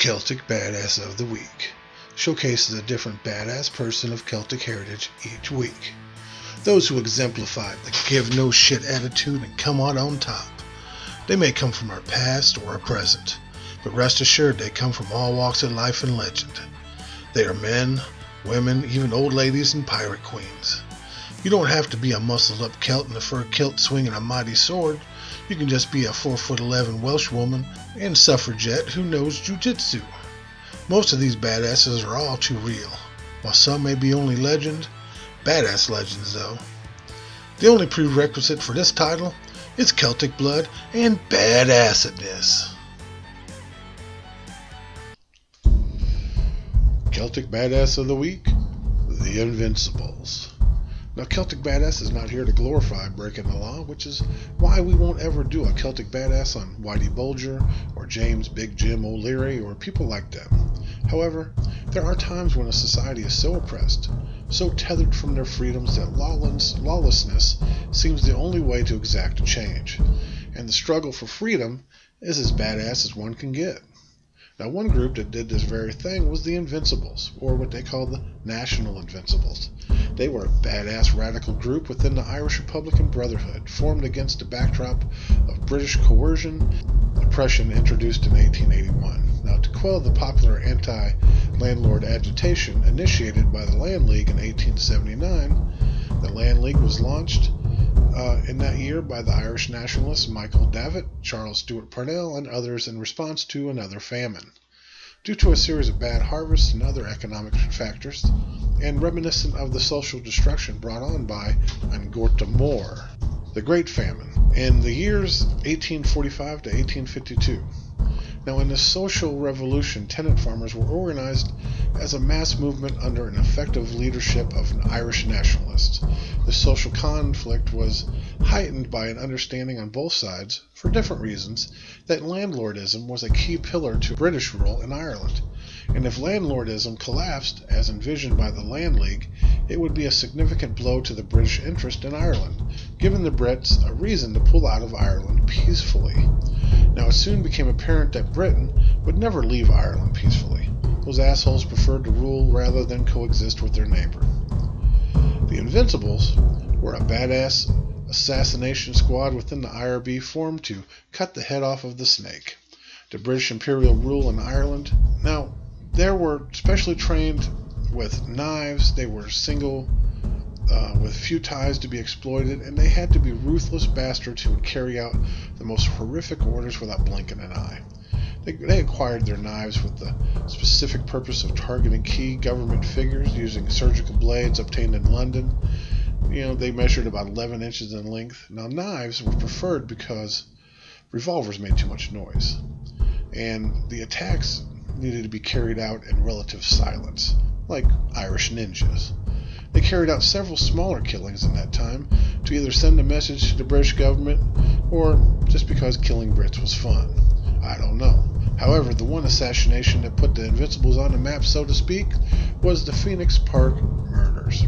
Celtic Badass of the Week showcases a different badass person of Celtic heritage each week. Those who exemplify the give no shit attitude and come out on top. They may come from our past or our present, but rest assured they come from all walks of life and legend. They are men, women, even old ladies and pirate queens. You don't have to be a muscled up Celt in a fur kilt swinging a mighty sword. You can just be a 4'11" Welsh woman and suffragette who knows jujitsu. Most of these badasses are all too real. While some may be only legend, badass legends though. The only prerequisite for this title is Celtic blood and badassedness. Celtic Badass of the Week, the Invincibles. Now, Celtic Badass is not here to glorify breaking the law, which is why we won't ever do a Celtic Badass on Whitey Bolger or James Big Jim O'Leary or people like them. However, there are times when a society is so oppressed, so tethered from their freedoms that lawlessness seems the only way to exact a change, and the struggle for freedom is as badass as one can get. Now, one group that did this very thing was the Invincibles, or what they call the National Invincibles. They were a badass radical group within the Irish Republican Brotherhood, formed against the backdrop of British coercion oppression introduced in 1881. Now, to quell the popular anti-landlord agitation initiated by the Land League in 1879, the Land League was launched in that year by the Irish nationalists Michael Davitt, Charles Stewart Parnell, and others in response to another famine. Due to a series of bad harvests and other economic factors, and reminiscent of the social destruction brought on by An Gorta Mór, the Great Famine, in the years 1845 to 1852. Now, in the social revolution, tenant farmers were organized as a mass movement under an effective leadership of an Irish nationalist. The social conflict was heightened by an understanding on both sides, for different reasons, that landlordism was a key pillar to British rule in Ireland. And if landlordism collapsed, as envisioned by the Land League, it would be a significant blow to the British interest in Ireland, giving the Brits a reason to pull out of Ireland peacefully. Now, it soon became apparent that Britain would never leave Ireland peacefully. Those assholes preferred to rule rather than coexist with their neighbor. The Invincibles were a badass assassination squad within the IRB formed to cut the head off of the snake, the British imperial rule in Ireland. Now, they were specially trained with knives. They were single, with few ties to be exploited, and they had to be ruthless bastards who would carry out the most horrific orders without blinking an eye. They acquired their knives with the specific purpose of targeting key government figures using surgical blades obtained in London. They measured about 11 inches in length. Now, knives were preferred because revolvers made too much noise, and the attacks needed to be carried out in relative silence, like Irish ninjas. They carried out several smaller killings in that time to either send a message to the British government or just because killing Brits was fun. I don't know. However, the one assassination that put the Invincibles on the map, so to speak, was the Phoenix Park murders.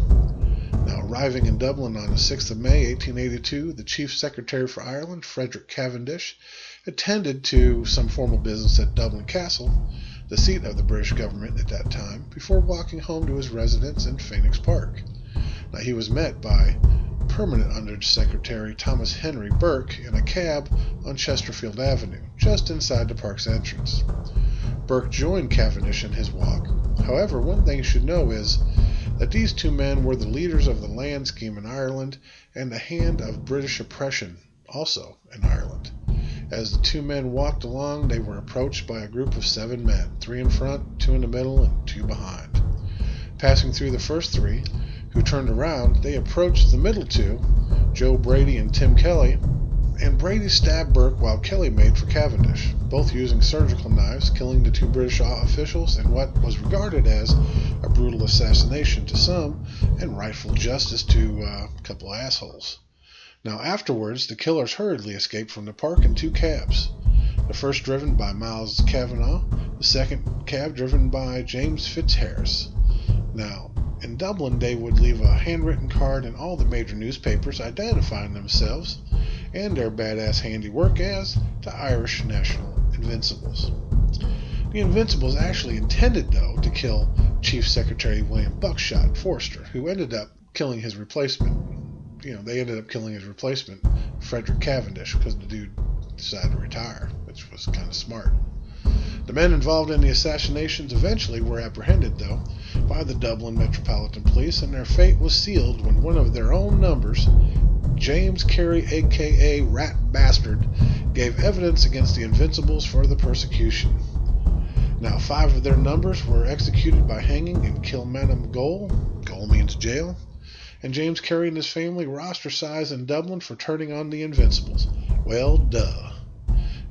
Now, arriving in Dublin on the 6th of May, 1882, the Chief Secretary for Ireland, Frederick Cavendish, attended to some formal business at Dublin Castle, the seat of the British government at that time, before walking home to his residence in Phoenix Park. Now, he was met by Permanent Under Secretary Thomas Henry Burke in a cab on Chesterfield Avenue, just inside the park's entrance. Burke joined Cavendish in his walk. However, one thing you should know is that these two men were the leaders of the land scheme in Ireland and the hand of British oppression also in Ireland. As the two men walked along, they were approached by a group of 7 men, 3 in front, 2 in the middle, and 2 behind. Passing through the first 3, who turned around, they approached the middle 2, Joe Brady and Tim Kelly, and Brady stabbed Burke while Kelly made for Cavendish, both using surgical knives, killing the 2 British officials in what was regarded as a brutal assassination to some and rightful justice to a couple of assholes. Now, afterwards, the killers hurriedly escaped from the park in 2 cabs. The first driven by Miles Kavanagh, the second cab driven by James Fitzharris. Now, in Dublin, they would leave a handwritten card in all the major newspapers identifying themselves and their badass handiwork as the Irish National Invincibles. The Invincibles actually intended, though, to kill Chief Secretary William Buckshot Forster, who ended up killing his replacement. They ended up killing his replacement, Frederick Cavendish, because the dude decided to retire, which was kind of smart. The men involved in the assassinations eventually were apprehended, though, by the Dublin Metropolitan Police, and their fate was sealed when one of their own numbers, James Carey, a.k.a. Rat Bastard, gave evidence against the Invincibles for the persecution. Now, 5 of their numbers were executed by hanging in Kilmainham Gaol. Gaol means jail. And James Carey and his family were ostracized in Dublin for turning on the Invincibles. Well, duh.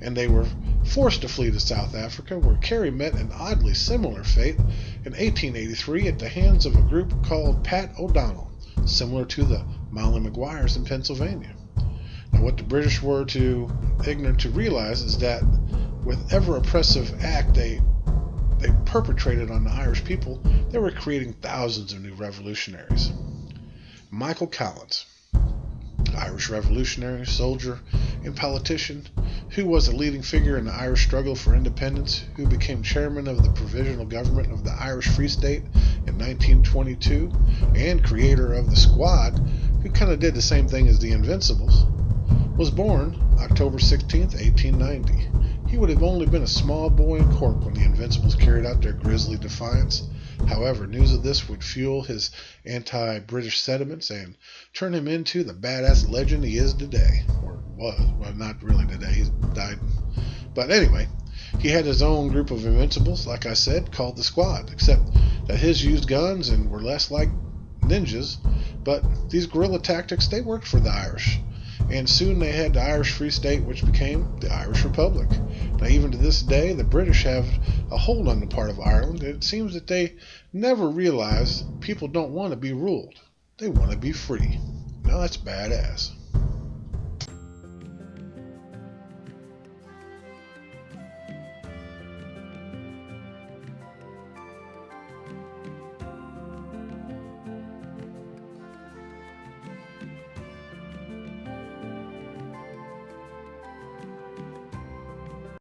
And they were forced to flee to South Africa, where Carey met an oddly similar fate in 1883 at the hands of a group called Pat O'Donnell, similar to the Molly Maguires in Pennsylvania. Now, what the British were too ignorant to realize is that with every oppressive act they perpetrated on the Irish people, they were creating thousands of new revolutionaries. Michael Collins, Irish revolutionary, soldier, and politician, who was a leading figure in the Irish struggle for independence, who became chairman of the Provisional Government of the Irish Free State in 1922, and creator of the Squad, who kind of did the same thing as the Invincibles, was born October 16, 1890. He would have only been a small boy in Cork when the Invincibles carried out their grisly defiance. However, news of this would fuel his anti-British sentiments and turn him into the badass legend he is today. Or was. Well, not really today. He's died. But anyway, he had his own group of Invincibles, like I said, called the Squad, except that his used guns and were less like ninjas. But these guerrilla tactics, they worked for the Irish. And soon they had the Irish Free State, which became the Irish Republic. Now, even to this day, the British have a hold on the part of Ireland, and it seems that they never realize people don't want to be ruled. They want to be free. Now, that's badass.